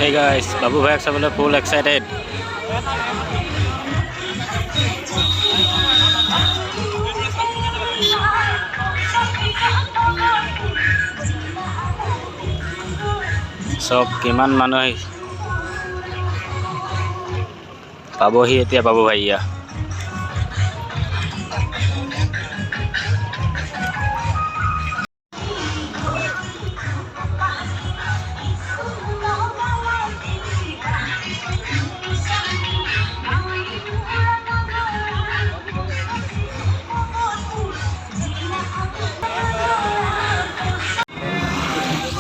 Hey guys, Babu Bhai sabole full excited. So kiman মানুহ পাবহি এতিয়া Babu Bhai ya.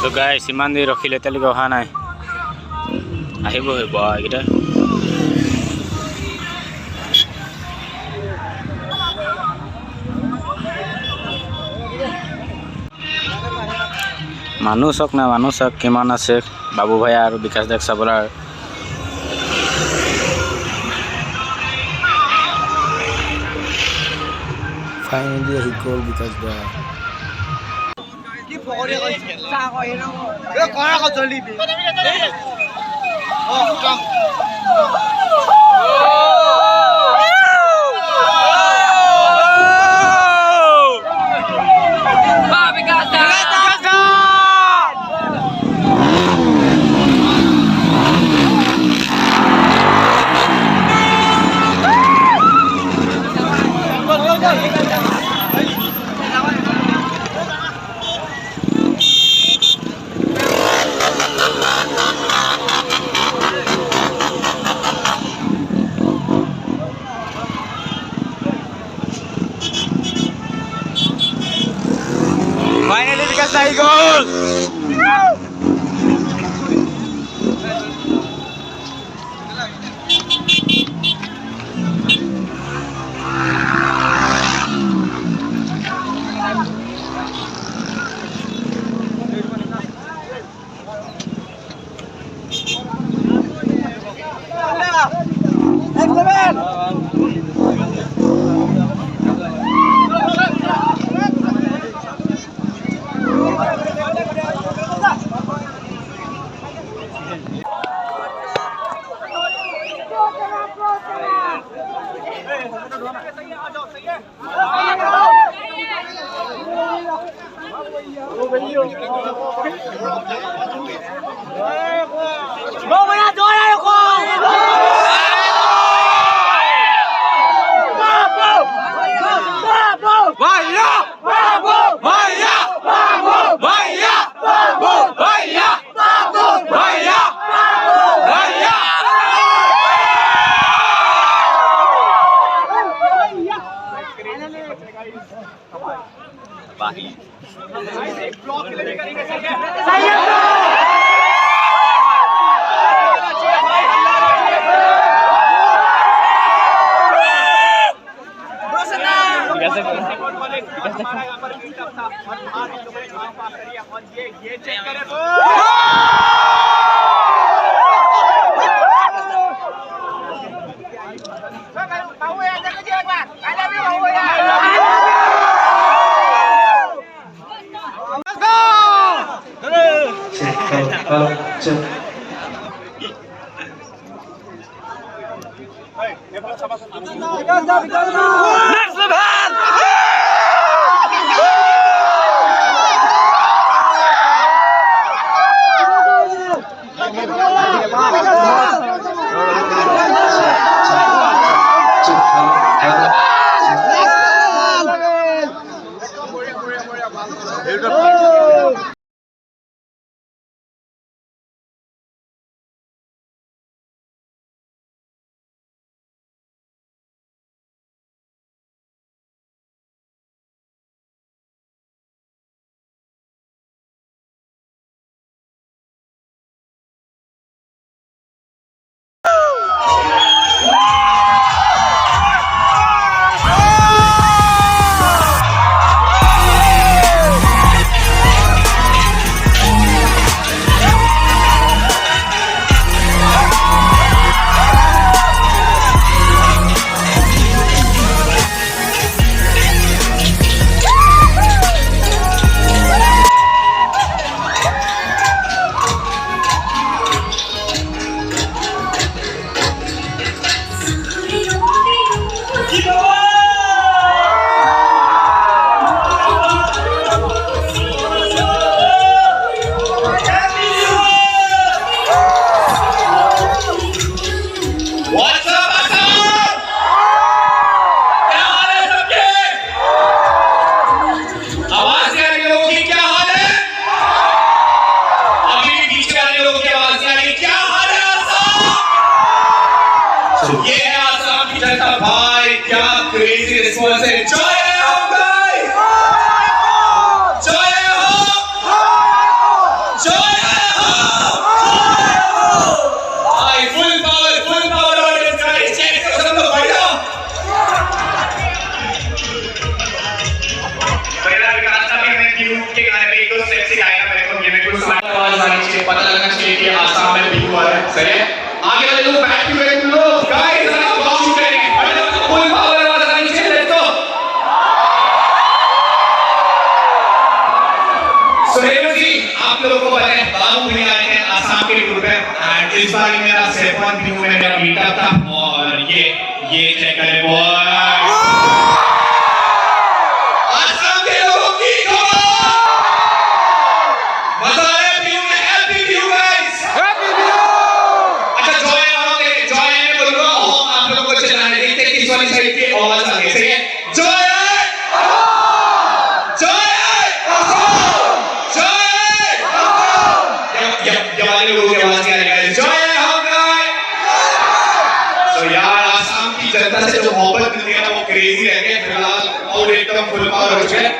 So guys, ইমান দেৰি ৰখিলে এতিয়ালৈকে অহা নাই আহিব হ'ব এইকেইটা মানুহ চক কিমান আছে Babu Bhai আৰু বিকাশ দাক চাবলাৰ ফাইনালি আহি গ'ল বিকাশ দা Finally dikasih gol. Next level. ये है आसाम की जनता भाई, क्या क्रेजी रिस्पॉन्स है। जय हो गाइस, जय हो, जय हो भाई, full power audience guys, check करो सब लोग बढ़िया। पहला विकास था कि मैं बिहू के गाने में एक दो स्टेप सिखाएगा मेरे को, ये मेरे को आवाज आनी चाहिए, पता लगना चाहिए कि आसाम में बिहू आ रहा है। सही है, आगे वाले लोग बैक टू बैक लोग गाइस जरा बाउंस करेंगे, पहले फुल पावर आवाज आनी चाहिए। Let's go. सो रेणु जी, आप लोगों को पता है बाबू भैया आए हैं आसाम के टूर पे, एंड इस बार मेरा सेपन बिहू में मेरा मीटअप था, और ये चेक करें बॉय, आसाम के लोगों की मजा आया बिहू में। Happy Bihu guys, happy Bihu. अच्छा जॉय ने बोलूंगा होम, आप लोगों को चलाने देखते किस वाली साइड की आवाज आ गई। सही है, जॉय वाले लोगों की आवाज आ रही है। जय हो गाइस। तो यार आसाम की जनता से जो मोहब्बत मिलती है ना, वो क्रेजी है। फिलहाल और एकदम फुल पावर हो चुके हैं।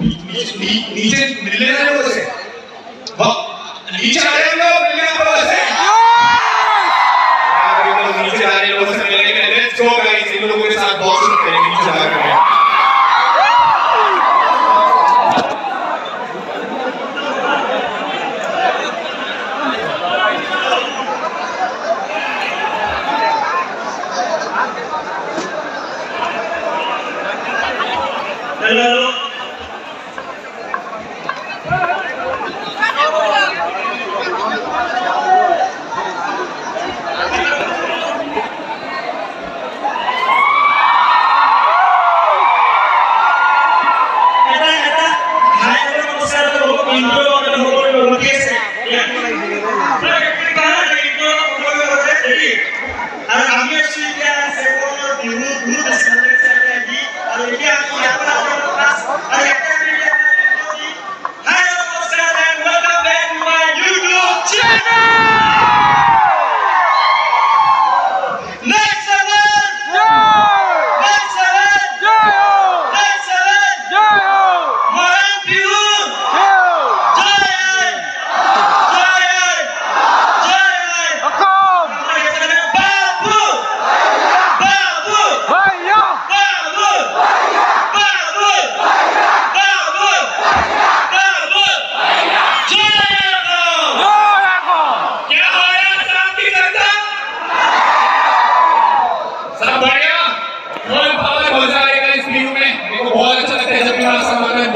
नीचे मिलने वाले लोगों से, नीचे आ रहे लोग मिलने वालों से, यार ये लोग नीचे आ रहे लोगों से मिलेंगे। लेट्स गो गाइस, इन लोगों के साथ बॉक्सिंग करेंगे नीचे जाकर।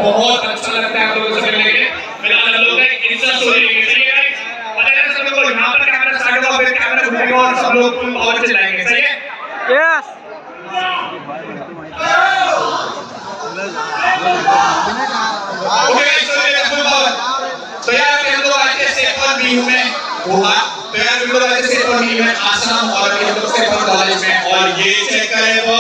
बहुत अच्छा लगता है आप लोगों से मिलने के। फिलहाल हम लोग इंस्टा स्टोरी लेंगे, सही है गाइस? पता है सब लोगों को यहाँ पर कैमरा स्टार्ट होगा, फिर कैमरा घूमेगा और सब लोग फुल पावर से चलाएंगे, सही है? Yes. Okay guys, full power. तो यार हम लोग आज के सेपन बिहू में हुआ, तो यार हम लोग आज के सेपन बिहू में आसाम और हम लोग सेपन कॉलेज में, और ये चेक करें वो